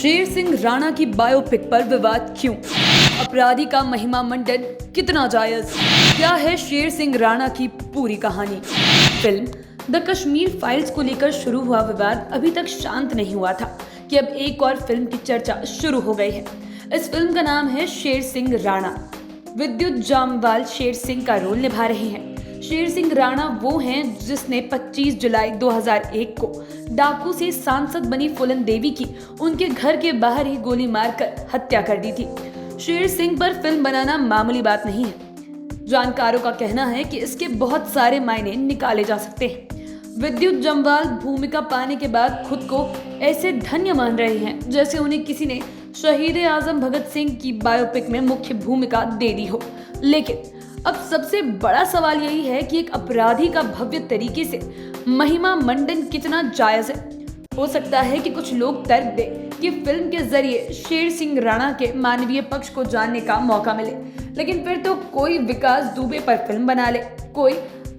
शेर सिंह राणा की बायोपिक पर विवाद क्यों? अपराधी का महिमा मंडन कितना जायज? क्या है शेर सिंह राणा की पूरी कहानी? फिल्म द कश्मीर फाइल्स को लेकर शुरू हुआ विवाद अभी तक शांत नहीं हुआ था कि अब एक और फिल्म की चर्चा शुरू हो गई है। इस फिल्म का नाम है शेर सिंह राणा। विद्युत जामवाल शेर सिंह का रोल निभा रहे हैं। शेर सिंह राणा वो हैं जिसने 25 जुलाई 2001 को डाकू से सांसद बनी फूलन देवी की उनके घर के बाहर ही गोली मारकर हत्या कर दी थी। शेर सिंह पर फिल्म बनाना मामूली बात नहीं है। जानकारों का कहना है कि इसके बहुत सारे मायने निकाले जा सकते हैं। विद्युत जामवाल भूमिका पाने के बाद खुद को ऐसे धन्य मान रहे हैं जैसे उन्हें किसी ने शहीद आजम भगत सिंह की बायोपिक में मुख्य भूमिका दे दी हो। लेकिन अब सबसे बड़ा सवाल यही है कि एक अपराधी का भव्य तरीके से महिमा मंडन कितना जायज है। हो सकता है कि कुछ लोग तर्क दें कि फिल्म के जरिए शेर सिंह राणा के मानवीय पक्ष को जानने का मौका मिले, लेकिन फिर तो कोई विकास दुबे पर फिल्म बना ले, कोई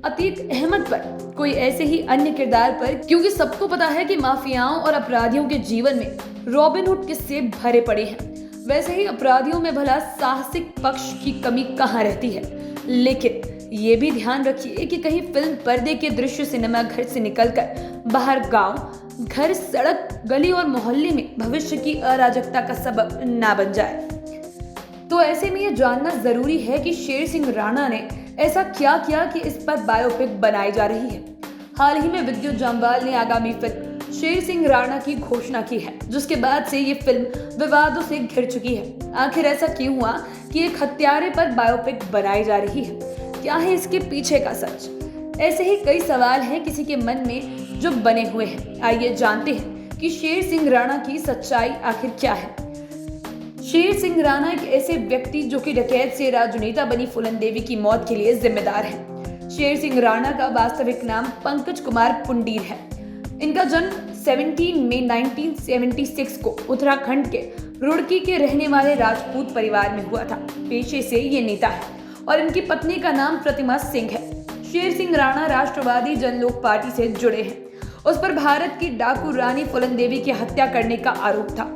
अतीक अहमद पर, कोई ऐसे ही अन्य किरदार पर, क्योंकि सबको पता है कि माफियाओं और अपराधियों के जीवन में रॉबिनहुड किस्से भरे पड़े हैं। वैसे ही अपराधियों में भला साहसिक पक्ष की कमी कहाँ रहती है। लेकिन ये भी ध्यान रखिए कि कहीं फिल्म पर्दे के दृश्य सिनेमा घर से निकलकर बाहर गांव, घर, सड़क, गली और मोहल्ले में भविष्य की अराजकता का सबब ना बन जाए। तो ऐसे में ये जानना जरूरी है कि शेर सिंह राणा ने ऐसा क्या किया कि इस पर बायोपिक बनाई जा रही है। हाल ही में विद्युत जामवाल ने आगामी फिल्म शेर सिंह राणा की घोषणा की है, जिसके बाद से ये फिल्म विवादों से घिर चुकी है। आखिर ऐसा क्यों हुआ कि एक हत्यारे पर बायोपिक बनाई जा रही है? क्या है इसके पीछे का सच? ऐसे ही कई सवाल हैं किसी के मन में जो बने हुए हैं। आइए जानते हैं कि शेर सिंह राणा की सच्चाई आखिर क्या है। शेर सिंह राणा एक ऐसे व्यक्ति जो कि डकैत से राजनेता बनी फूलन देवी की मौत के लिए जिम्मेदार है। शेर सिंह राणा का वास्तविक नाम पंकज कुमार पुंडीर है। इनका जन्म 17 मई 1976 को उत्तराखंड के रुड़की के रहने वाले राजपूत परिवार में हुआ था। पेशे से ये नेता है और इनकी पत्नी का नाम प्रतिमा सिंह है। शेर सिंह राणा राष्ट्रवादी जनलोक पार्टी से जुड़े हैं। उस पर भारत की डाकू रानी फूलन देवी की हत्या करने का आरोप था।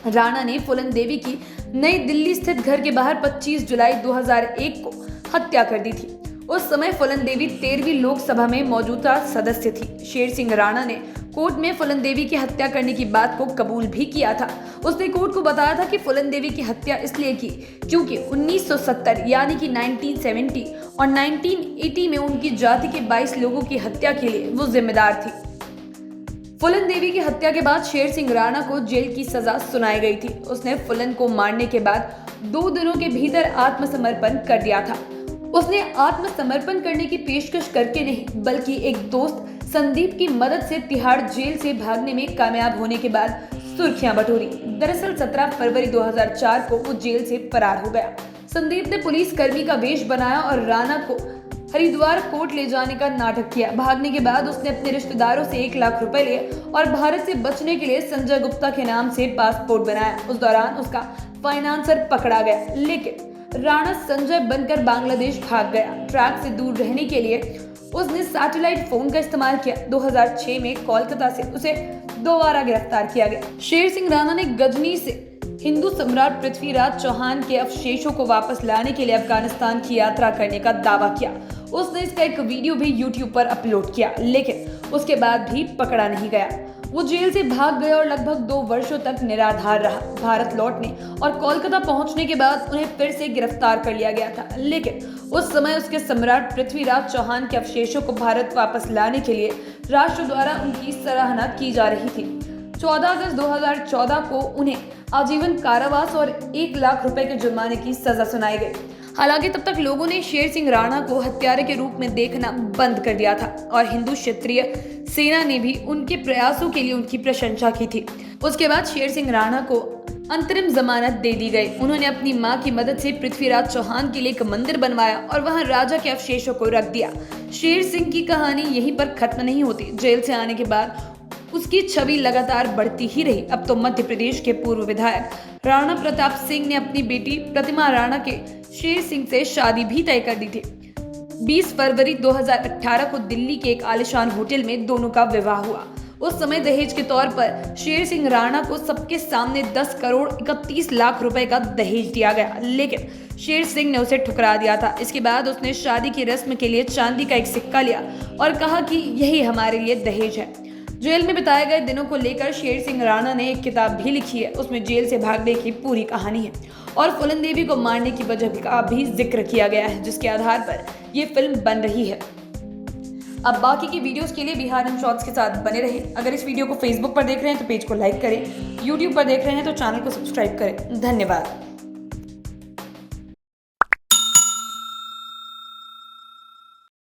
राणा ने फूलन देवी की नई दिल्ली स्थित घर के बाहर 25 जुलाई 2001 को हत्या कर दी थी। उस समय फूलन देवी 13वीं लोकसभा में मौजूदा सदस्य थी। शेर सिंह राणा ने कोर्ट में फूलन देवी की हत्या करने की बात को कबूल भी किया था। उसने कोर्ट को बताया था कि फूलन देवी की हत्या इसलिए की क्योंकि 1970 यानी कि 1970 और 1980 में उनकी जाति के 22 लोगों की हत्या के लिए वो जिम्मेदार थी। फूलन देवी की हत्या के बाद शेर सिंह राणा को जेल की सजा सुनाई गई थी। उसने फूलन को मारने के बाद 2 दिनों के भीतर आत्मसमर्पण कर दिया था। उसने आत्मसमर्पण करने की पेशकश करके नहीं, बल्कि एक दोस्त संदीप की मदद से तिहाड़ जेल से भागने में कामयाब होने के बाद सुर्खियां बटोरी। दरअसल 17 फरवरी 2004 को वो जेल से फरार हो गया। संदीप ने पुलिस कर्मी का वेश बनाया और राणा को हरिद्वार कोर्ट ले जाने का नाटक किया। भागने के बाद उसने अपने रिश्तेदारों से 1 लाख रुपए लिए और भारत से बचने के लिए संजय गुप्ता के नाम से पासपोर्ट बनाया। उस दौरान उसका फाइनेंसर पकड़ा गया, लेकिन राणा संजय बनकर बांग्लादेश भाग गया। ट्रैक से दूर रहने के लिए उसने सैटेलाइट फोन का इस्तेमाल किया। 2006 में कोलकाता से उसे दोबारा गिरफ्तार किया गया। शेर सिंह राणा ने गजनी से हिंदू सम्राट पृथ्वीराज चौहान के अवशेषों को वापस लाने के लिए अफगानिस्तान की यात्रा करने का दावा किया। उसने इसका एक वीडियो भी YouTube पर अपलोड किया, लेकिन उसके बाद भी पकड़ा नहीं गया। वो जेल से भाग गए और लगभग 2 वर्षों तक निराधार रहा। भारत लौटने और कोलकाता पहुंचने के बाद उन्हें फिर से गिरफ्तार कर लिया गया था, लेकिन उस समय उसके सम्राट पृथ्वीराज चौहान के अवशेषों को भारत वापस लाने के लिए राष्ट्र द्वारा उनकी सराहना की जा रही थी। 14 अगस्त 2014 को उन्हें आजीवन कारावास और 1 लाख रुपए के जुर्माने की सजा सुनाई गई। हालांकि तब तक लोगों ने शेर सिंह राणा को हत्यारे के रूप में देखना बंद कर दिया था और हिंदू क्षत्रिय सेना ने भी उनके प्रयासों के लिए उनकी प्रशंसा की थी। उसके बाद शेर सिंह राणा को अंतरिम जमानत दे दी गई। उन्होंने अपनी मां की मदद से पृथ्वीराज चौहान के लिए एक मंदिर बनवाया और वहां राजा के अवशेषों को रख दिया। शेर सिंह की कहानी यहीं पर खत्म नहीं होती। जेल से आने के बाद उसकी छवि लगातार बढ़ती ही रही। अब तो मध्य प्रदेश के पूर्व विधायक राणा प्रताप सिंह ने अपनी बेटी प्रतिमा राणा के शेर सिंह से शादी भी तय कर दी थी। 20 फरवरी 2018 को दिल्ली के एक आलीशान होटल में दोनों का विवाह हुआ। उस समय दहेज के तौर पर शेर सिंह राणा को सबके सामने 10 करोड़ 31 लाख रुपए का दहेज दिया गया, लेकिन शेर सिंह ने उसे ठुकरा दिया था। इसके बाद उसने शादी की रस्म के लिए चांदी का एक सिक्का लिया और कहा कि यही हमारे लिए दहेज है। जेल में बिताए गए दिनों को लेकर शेर सिंह राणा ने एक किताब भी लिखी है। उसमें जेल से भागने की पूरी कहानी है और फूलन देवी को मारने की वजह का भी जिक्र किया गया है, जिसके आधार पर ये फिल्म बन रही है। अब बाकी की वीडियोस के लिए बिहार इन शॉर्ट्स के साथ बने रहे। अगर इस वीडियो को फेसबुक पर देख रहे हैं तो पेज को लाइक करें, यूट्यूब पर देख रहे हैं तो चैनल को सब्सक्राइब करें। धन्यवाद।